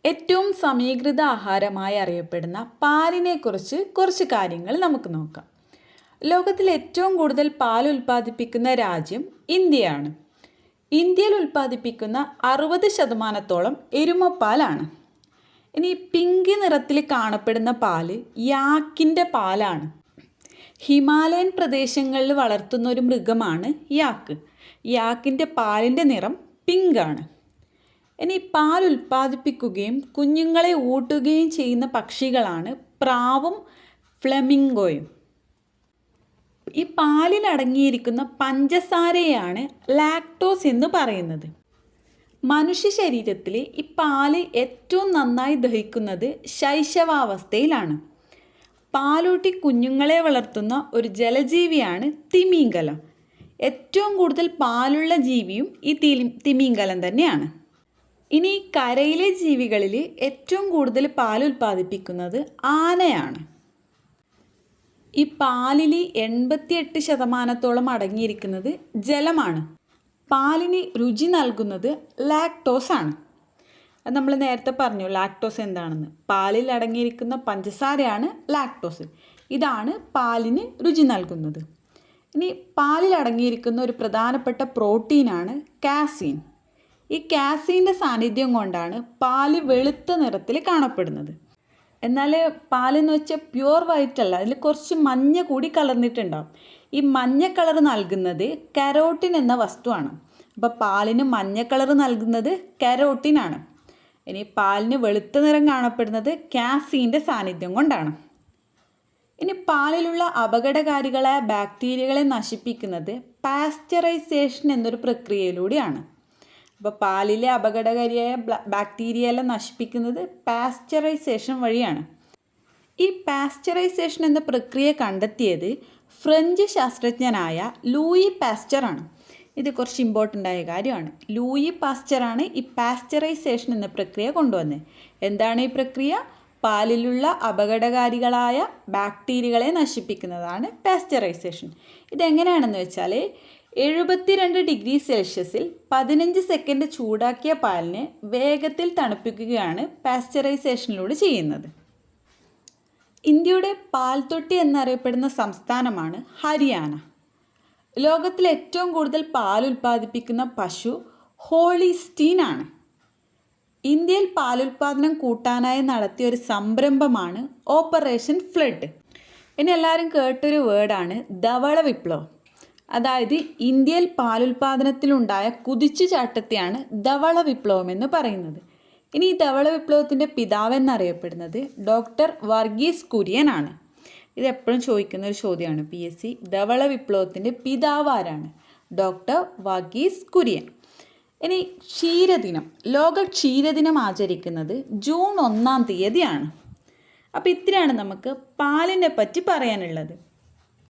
ഏറ്റവും സമീകൃത ആഹാരമായി അറിയപ്പെടുന്ന പാലിനെക്കുറിച്ച് കുറച്ച് കാര്യങ്ങൾ നമുക്ക് നോക്കാം. ലോകത്തിൽ ഏറ്റവും കൂടുതൽ പാൽ ഉൽപ്പാദിപ്പിക്കുന്ന രാജ്യം ഇന്ത്യയാണ്. ഇന്ത്യയിൽ ഉൽപ്പാദിപ്പിക്കുന്ന 60% എരുമപ്പാലാണ്. ഇനി പിങ്ക് നിറത്തിൽ കാണപ്പെടുന്ന പാല് യാക്കിൻ്റെ പാലാണ്. ഹിമാലയൻ പ്രദേശങ്ങളിൽ വളർത്തുന്ന ഒരു മൃഗമാണ് യാക്ക്. യാക്കിൻ്റെ പാലിൻ്റെ നിറം പിങ്കാണ്. ഇനി പാൽ ഉൽപ്പാദിപ്പിക്കുകയും കുഞ്ഞുങ്ങളെ ഊട്ടുകയും ചെയ്യുന്ന പക്ഷികളാണ് പ്രാവും ഫ്ലെമിംഗോയും. ഈ പാലിൽ അടങ്ങിയിരിക്കുന്ന പഞ്ചസാരയാണ് ലാക്ടോസ് എന്ന് പറയുന്നത്. മനുഷ്യ ശരീരത്തിൽ ഈ പാല് ഏറ്റവും നന്നായി ദഹിക്കുന്നത് ശൈശവാവസ്ഥയിലാണ്. പാലൂട്ടി കുഞ്ഞുങ്ങളെ വളർത്തുന്ന ഒരു ജലജീവിയാണ് തിമിംഗലം. ഏറ്റവും കൂടുതൽ പാലുള്ള ജീവിയും ഈ തിമിംഗലം തന്നെയാണ്. ഇനി കരയിലെ ജീവികളിൽ ഏറ്റവും കൂടുതൽ പാൽ ഉൽപ്പാദിപ്പിക്കുന്നത് ആനയാണ്. ഈ പാലിൽ 88% അടങ്ങിയിരിക്കുന്നത് ജലമാണ്. പാലിന് രുചി നൽകുന്നത് ലാക്ടോസ് ആണ്. അത് നമ്മൾ നേരത്തെ പറഞ്ഞു ലാക്ടോസ് എന്താണെന്ന്. പാലിൽ അടങ്ങിയിരിക്കുന്ന പഞ്ചസാരയാണ് ലാക്ടോസ്. ഇതാണ് പാലിന് രുചി നൽകുന്നത്. ഇനി പാലിൽ അടങ്ങിയിരിക്കുന്ന ഒരു പ്രധാനപ്പെട്ട പ്രോട്ടീനാണ് കാസീൻ. ഈ കാസീൻ്റെ സാന്നിധ്യം കൊണ്ടാണ് പാല് വെളുത്ത നിറത്തിൽ കാണപ്പെടുന്നത്. എന്നാൽ പാലെന്ന് വെച്ചാൽ പ്യുവർ വൈറ്റ് അല്ല, അതിൽ കുറച്ച് മഞ്ഞ കൂടി കലർന്നിട്ടുണ്ടാവും. ഈ മഞ്ഞ കളർ നൽകുന്നത് കരോട്ടിൻ എന്ന വസ്തുവാണ്. അപ്പോൾ പാലിന് മഞ്ഞ കളർ നൽകുന്നത് കരോട്ടിനാണ്. ഇനി പാലിന് വെളുത്ത നിറം കാണപ്പെടുന്നത് കാസീൻ്റെ സാന്നിധ്യം കൊണ്ടാണ്. ഇനി പാലിലുള്ള അപകടകാരികളായ ബാക്ടീരിയകളെ നശിപ്പിക്കുന്നത് പാസ്ചറൈസേഷൻ എന്നൊരു പ്രക്രിയയിലൂടെയാണ്. അപ്പോൾ പാലിലെ അപകടകാരിയായ ബാക്ടീരിയയെല്ലാം നശിപ്പിക്കുന്നത് പാസ്ചറൈസേഷൻ വഴിയാണ്. ഈ പാസ്ചറൈസേഷൻ എന്ന പ്രക്രിയ കണ്ടെത്തിയത് ഫ്രഞ്ച് ശാസ്ത്രജ്ഞനായ ലൂയി പാസ്ചറാണ്. ഇത് കുറച്ച് ഇമ്പോർട്ടൻ്റ് ആയ കാര്യമാണ്. ലൂയി പാസ്ചറാണ് ഈ പാസ്ചറൈസേഷൻ എന്ന പ്രക്രിയ കൊണ്ടുവന്നത്. എന്താണ് ഈ പ്രക്രിയ? പാലിലുള്ള അപകടകാരികളായ ബാക്ടീരിയകളെ നശിപ്പിക്കുന്നതാണ് പാസ്ചറൈസേഷൻ. ഇതെങ്ങനെയാണെന്ന് വെച്ചാൽ 72 ഡിഗ്രി സെൽഷ്യസിൽ 15 സെക്കൻഡ് ചൂടാക്കിയ പാലിനെ വേഗത്തിൽ തണുപ്പിക്കുകയാണ് പാസ്ചറൈസേഷനിലൂടെ ചെയ്യുന്നത്. ഇന്ത്യയുടെ പാൽത്തൊട്ടി എന്നറിയപ്പെടുന്ന സംസ്ഥാനമാണ് ഹരിയാന. ലോകത്തിൽ ഏറ്റവും കൂടുതൽ പാൽ ഉൽപ്പാദിപ്പിക്കുന്ന പശു ഹോളിസ്റ്റീൻ ആണ്. ഇന്ത്യയിൽ പാലുൽപാദനം കൂട്ടാനായി നടത്തിയ ഒരു സംരംഭമാണ് ഓപ്പറേഷൻ ഫ്ലഡ്. ഇനി എല്ലാവരും കേട്ടൊരു വേർഡാണ് ധവള വിപ്ലവം. അതായത് ഇന്ത്യയിൽ പാലുൽപാദനത്തിലുണ്ടായ കുതിച്ചുചാട്ടത്തെയാണ് ധവള വിപ്ലവം എന്ന് പറയുന്നത്. ഇനി ഈ ധവള വിപ്ലവത്തിൻ്റെ പിതാവ് എന്നറിയപ്പെടുന്നത് ഡോക്ടർ വർഗീസ് കുര്യൻ ആണ്. ഇത് എപ്പോഴും ചോദിക്കുന്ന ഒരു ചോദ്യമാണ് PSC. ധവള വിപ്ലവത്തിൻ്റെ പിതാവ് ആരാണ്? ഡോക്ടർ വർഗീസ് കുര്യൻ. ഇനി ക്ഷീരദിനം, ലോക ക്ഷീരദിനം ആചരിക്കുന്നത് ജൂൺ 1 അപ്പോൾ ഇത്രയാണ് നമുക്ക് പാലിനെ പറ്റി പറയാനുള്ളത്.